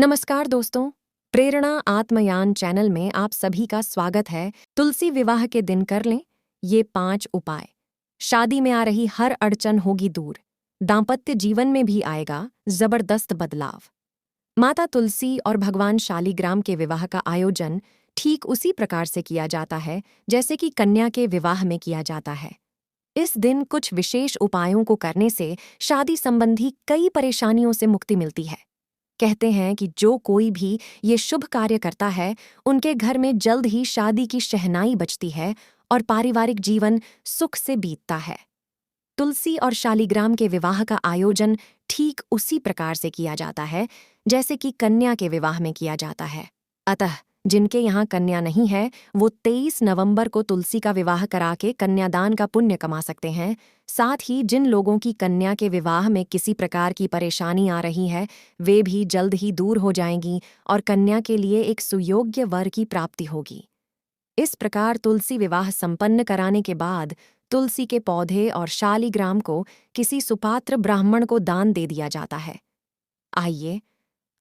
नमस्कार दोस्तों, प्रेरणा आत्मयान चैनल में आप सभी का स्वागत है। तुलसी विवाह के दिन कर लें ये 5 उपाय। शादी में आ रही हर अड़चन होगी दूर, दाम्पत्य जीवन में भी आएगा जबरदस्त बदलाव। माता तुलसी और भगवान शालिग्राम के विवाह का आयोजन ठीक उसी प्रकार से किया जाता है जैसे कि कन्या के विवाह में किया जाता है। इस दिन कुछ विशेष उपायों को करने से शादी संबंधी कई परेशानियों से मुक्ति मिलती है। कहते हैं कि जो कोई भी ये शुभ कार्य करता है, उनके घर में जल्द ही शादी की शहनाई बजती है और पारिवारिक जीवन सुख से बीतता है। तुलसी और शालिग्राम के विवाह का आयोजन ठीक उसी प्रकार से किया जाता है जैसे कि कन्या के विवाह में किया जाता है। अतः जिनके यहाँ कन्या नहीं है, वो 23 नवंबर को तुलसी का विवाह करा के कन्यादान का पुण्य कमा सकते हैं। साथ ही जिन लोगों की कन्या के विवाह में किसी प्रकार की परेशानी आ रही है, वे भी जल्द ही दूर हो जाएंगी और कन्या के लिए एक सुयोग्य वर की प्राप्ति होगी। इस प्रकार तुलसी विवाह संपन्न कराने के बाद तुलसी के पौधे और शालिग्राम को किसी सुपात्र ब्राह्मण को दान दे दिया जाता है। आइए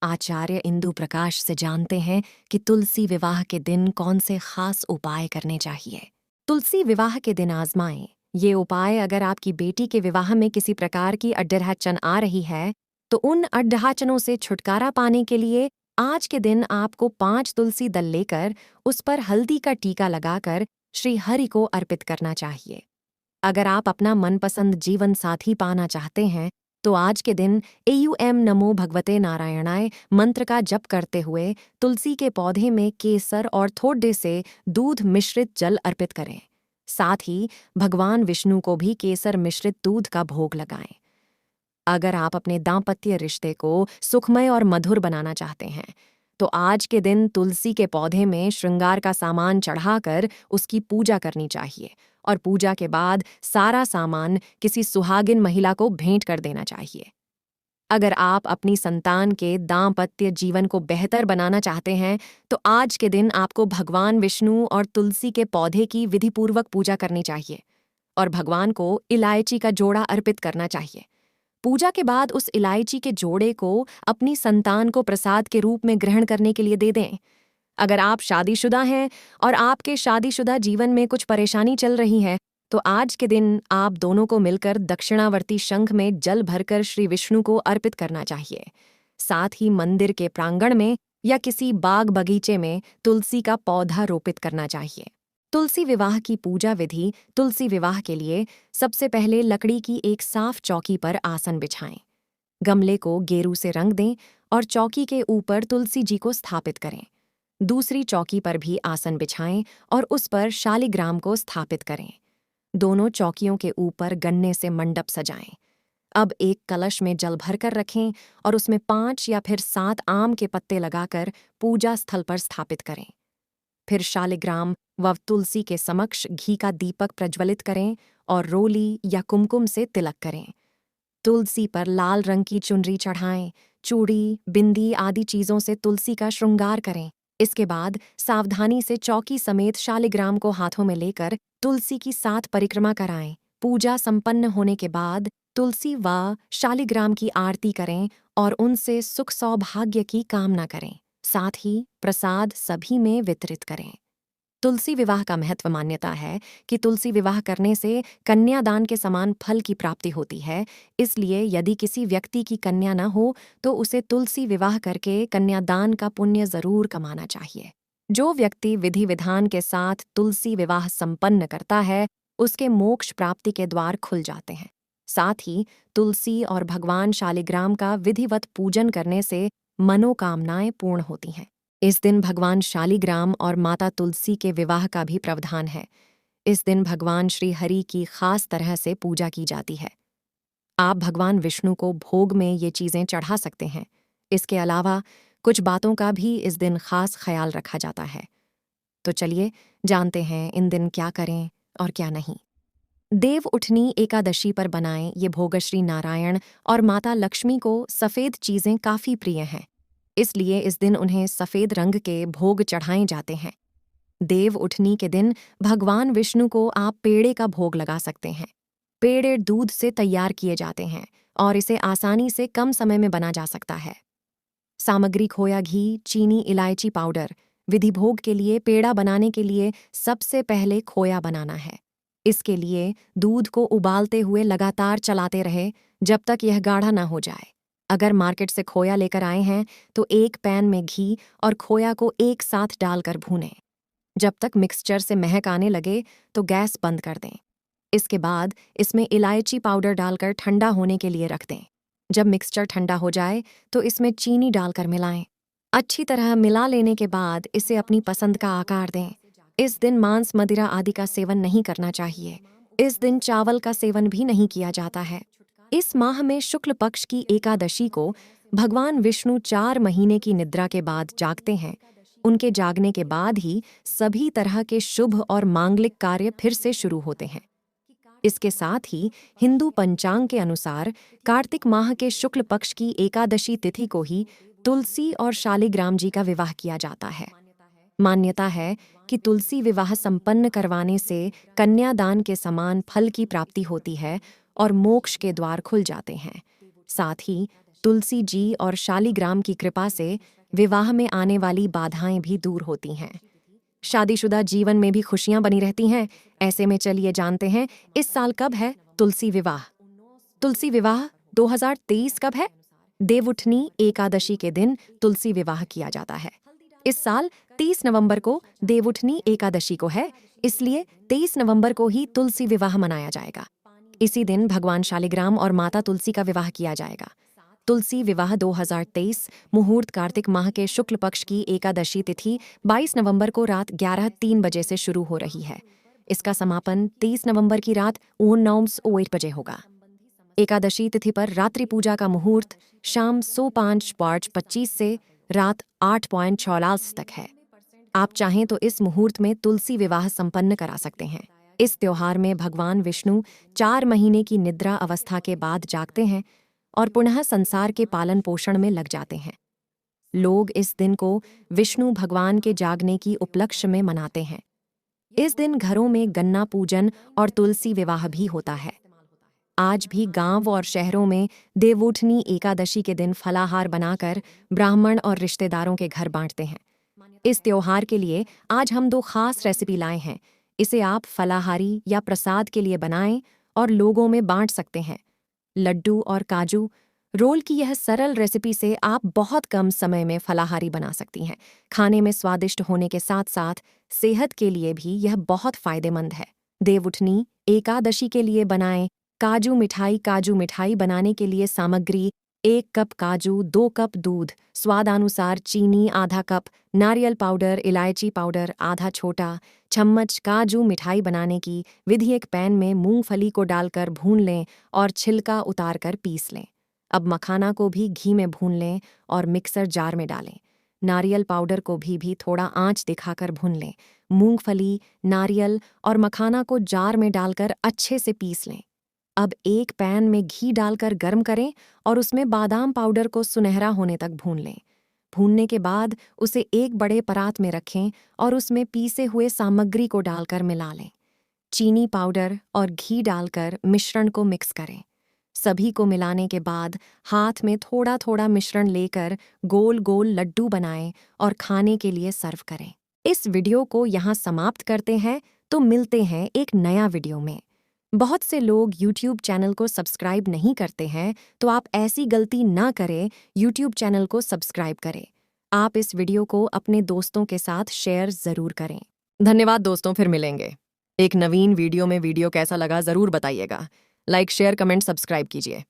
आचार्य इंदु प्रकाश से जानते हैं कि तुलसी विवाह के दिन कौन से खास उपाय करने चाहिए। तुलसी विवाह के दिन आजमाएं ये उपाय। अगर आपकी बेटी के विवाह में किसी प्रकार की अड्डरहचन आ रही है, तो उन अड्डहाचनों से छुटकारा पाने के लिए आज के दिन आपको 5 तुलसी दल लेकर उस पर हल्दी का टीका लगाकर श्री हरि को अर्पित करना चाहिए। अगर आप अपना मनपसंद जीवन साथी पाना चाहते हैं, तो आज के दिन एयूएम नमो भगवते नारायणाय मंत्र का जप करते हुए तुलसी के पौधे में केसर और थोड़े से दूध मिश्रित जल अर्पित करें। साथ ही भगवान विष्णु को भी केसर मिश्रित दूध का भोग लगाएं। अगर आप अपने दाम्पत्य रिश्ते को सुखमय और मधुर बनाना चाहते हैं, तो आज के दिन तुलसी के पौधे में श्रृंगार का सामान चढ़ाकर उसकी पूजा करनी चाहिए और पूजा के बाद सारा सामान किसी सुहागिन महिला को भेंट कर देना चाहिए। अगर आप अपनी संतान के दाम्पत्य जीवन को बेहतर बनाना चाहते हैं, तो आज के दिन आपको भगवान विष्णु और तुलसी के पौधे की विधिपूर्वक पूजा करनी चाहिए और भगवान को इलायची का जोड़ा अर्पित करना चाहिए। पूजा के बाद उस इलायची के जोड़े को अपनी संतान को प्रसाद के रूप में ग्रहण करने के लिए दे दें। अगर आप शादीशुदा हैं और आपके शादीशुदा जीवन में कुछ परेशानी चल रही है, तो आज के दिन आप दोनों को मिलकर दक्षिणावर्ती शंख में जल भरकर श्री विष्णु को अर्पित करना चाहिए। साथ ही मंदिर के प्रांगण में या किसी बाग बगीचे में तुलसी का पौधा रोपित करना चाहिए। तुलसी विवाह की पूजा विधि। तुलसी विवाह के लिए सबसे पहले लकड़ी की एक साफ चौकी पर आसन बिछाएं। गमले को गेरू से रंग दें और चौकी के ऊपर तुलसी जी को स्थापित करें। दूसरी चौकी पर भी आसन बिछाएं और उस पर शालिग्राम को स्थापित करें। दोनों चौकियों के ऊपर गन्ने से मंडप सजाएं। अब एक कलश में जल भरकर रखें और उसमें 5 या फिर 7 आम के पत्ते लगाकर पूजा स्थल पर स्थापित करें। फिर शालिग्राम व तुलसी के समक्ष घी का दीपक प्रज्वलित करें और रोली या कुमकुम से तिलक करें। तुलसी पर लाल रंग की चुनरी चढ़ाएं। चूड़ी, बिंदी आदि चीजों से तुलसी का श्रृंगार करें। इसके बाद सावधानी से चौकी समेत शालिग्राम को हाथों में लेकर तुलसी की 7 परिक्रमा कराएं। पूजा संपन्न होने के बाद तुलसी व शालिग्राम की आरती करें और उनसे सुख सौभाग्य की कामना करें। साथ ही प्रसाद सभी में वितरित करें। तुलसी विवाह का महत्व। मान्यता है कि तुलसी विवाह करने से कन्यादान के समान फल की प्राप्ति होती है। इसलिए यदि किसी व्यक्ति की कन्या न हो, तो उसे तुलसी विवाह करके कन्यादान का पुण्य जरूर कमाना चाहिए। जो व्यक्ति विधि विधान के साथ तुलसी विवाह संपन्न करता है, उसके मोक्ष प्राप्ति के द्वार खुल जाते हैं। साथ ही तुलसी और भगवान शालिग्राम का विधिवत पूजन करने से मनोकामनाएं पूर्ण होती हैं। इस दिन भगवान शालिग्राम और माता तुलसी के विवाह का भी प्रावधान है। इस दिन भगवान श्री हरि की खास तरह से पूजा की जाती है। आप भगवान विष्णु को भोग में ये चीज़ें चढ़ा सकते हैं। इसके अलावा कुछ बातों का भी इस दिन खास ख्याल रखा जाता है। तो चलिए जानते हैं इन दिन क्या करें और क्या नहीं। देव उठनी एकादशी पर बनाएं ये भोग श्री नारायण और माता लक्ष्मी को सफ़ेद चीज़ें काफ़ी प्रिय हैं। इसलिए इस दिन उन्हें सफ़ेद रंग के भोग चढ़ाए जाते हैं। देव उठनी के दिन भगवान विष्णु को आप पेड़े का भोग लगा सकते हैं। पेड़े दूध से तैयार किए जाते हैं और इसे आसानी से कम समय में बना जा सकता है। सामग्री: खोया, घी, चीनी, इलायची पाउडर। विधि: भोग के लिए पेड़ा बनाने के लिए सबसे पहले खोया बनाना है। इसके लिए दूध को उबालते हुए लगातार चलाते रहे जब तक यह गाढ़ा ना हो जाए। अगर मार्केट से खोया लेकर आए हैं तो एक पैन में घी और खोया को एक साथ डालकर भूनें। जब तक मिक्सचर से महक आने लगे तो गैस बंद कर दें। इसके बाद इसमें इलायची पाउडर डालकर ठंडा होने के लिए रख दें। जब मिक्सचर ठंडा हो जाए तो इसमें चीनी डालकर मिलाएं। अच्छी तरह मिला लेने के बाद इसे अपनी पसंद का आकार दें। इस दिन मांस, मदिरा आदि का सेवन नहीं करना चाहिए। इस दिन चावल का सेवन भी नहीं किया जाता है। इस माह में शुक्ल पक्ष की एकादशी को भगवान विष्णु 4 महीने की निद्रा के बाद जागते हैं। उनके जागने के बाद ही सभी तरह के शुभ और मांगलिक कार्य फिर से शुरू होते हैं। इसके साथ ही हिंदू पंचांग के अनुसार कार्तिक माह के शुक्ल पक्ष की एकादशी तिथि को ही तुलसी और शालिग्राम जी का विवाह किया जाता है। मान्यता है कि तुलसी विवाह संपन्न करवाने से कन्यादान के समान फल की प्राप्ति होती है और मोक्ष के द्वार खुल जाते हैं। साथ ही तुलसी जी और शालिग्राम की कृपा से विवाह में आने वाली बाधाएं भी दूर होती हैं। शादीशुदा जीवन में भी खुशियां बनी रहती हैं। ऐसे में चलिए जानते हैं इस साल कब है तुलसी विवाह। तुलसी विवाह 2023 कब है? देवउठनी एकादशी के दिन तुलसी विवाह किया जाता है। इस साल 30 नवंबर को देवउठनी एकादशी को है, इसलिए 23 नवंबर को ही तुलसी विवाह मनाया जाएगा। इसी दिन भगवान शालिग्राम और माता तुलसी का विवाह किया जाएगा। तुलसी विवाह 2023 मुहूर्त कार्तिक माह के शुक्ल पक्ष की एकादशी तिथि 22 नवंबर को रात 11:03 बजे से शुरू हो रही है। इसका समापन 23 नवंबर की रात 9:08 बजे होगा। एकादशी तिथि पर रात्रि पूजा का मुहूर्त शाम 5:25 से रात 8:46 तक है। आप चाहें तो इस मुहूर्त में तुलसी विवाह संपन्न करा सकते हैं। इस त्योहार में भगवान विष्णु 4 महीने की निद्रा अवस्था के बाद जागते हैं और पुनः संसार के पालन पोषण में लग जाते हैं। लोग इस दिन को विष्णु भगवान के जागने की उपलक्ष्य में मनाते हैं। इस दिन घरों में गन्ना पूजन और तुलसी विवाह भी होता है। आज भी गांव और शहरों में देवउठनी एकादशी के दिन फलाहार बनाकर ब्राह्मण और रिश्तेदारों के घर बांटते हैं। इस त्योहार के लिए आज हम 2 खास रेसिपी लाए हैं। इसे आप फलाहारी या प्रसाद के लिए बनाएं और लोगों में बांट सकते हैं। लड्डू और काजू रोल की यह सरल रेसिपी से आप बहुत कम समय में फलाहारी बना सकती हैं। खाने में स्वादिष्ट होने के साथ साथ सेहत के लिए भी यह बहुत फायदेमंद है। देवउठनी एकादशी के लिए बनाएं काजू मिठाई। काजू मिठाई बनाने के लिए सामग्री: 1 कप काजू, 2 कप दूध, स्वादानुसार चीनी आधा कप, नारियल पाउडर, इलायची पाउडर आधा छोटा चम्मच। काजू मिठाई बनाने की विधि: एक पैन में मूंगफली को डालकर भून लें और छिलका उतारकर पीस लें। अब मखाना को भी घी में भून लें और मिक्सर जार में डालें। नारियल पाउडर को भी थोड़ा आंच दिखाकर भून लें। मूंगफली, नारियल और मखाना को जार में डालकर अच्छे से पीस लें। अब एक पैन में घी डालकर गर्म करें और उसमें बादाम पाउडर को सुनहरा होने तक भून लें। भूनने के बाद उसे एक बड़े परात में रखें और उसमें पीसे हुए सामग्री को डालकर मिला लें। चीनी पाउडर और घी डालकर मिश्रण को मिक्स करें। सभी को मिलाने के बाद हाथ में थोड़ा थोड़ा मिश्रण लेकर गोल गोल लड्डू बनाएं और खाने के लिए सर्व करें। इस वीडियो को यहाँ समाप्त करते हैं, तो मिलते हैं एक नया वीडियो में। बहुत से लोग YouTube चैनल को सब्सक्राइब नहीं करते हैं, तो आप ऐसी गलती ना करें, YouTube चैनल को सब्सक्राइब करें। आप इस वीडियो को अपने दोस्तों के साथ शेयर ज़रूर करें। धन्यवाद दोस्तों, फिर मिलेंगे एक नवीन वीडियो में। वीडियो कैसा लगा ज़रूर बताइएगा। लाइक, शेयर, कमेंट, सब्सक्राइब कीजिए।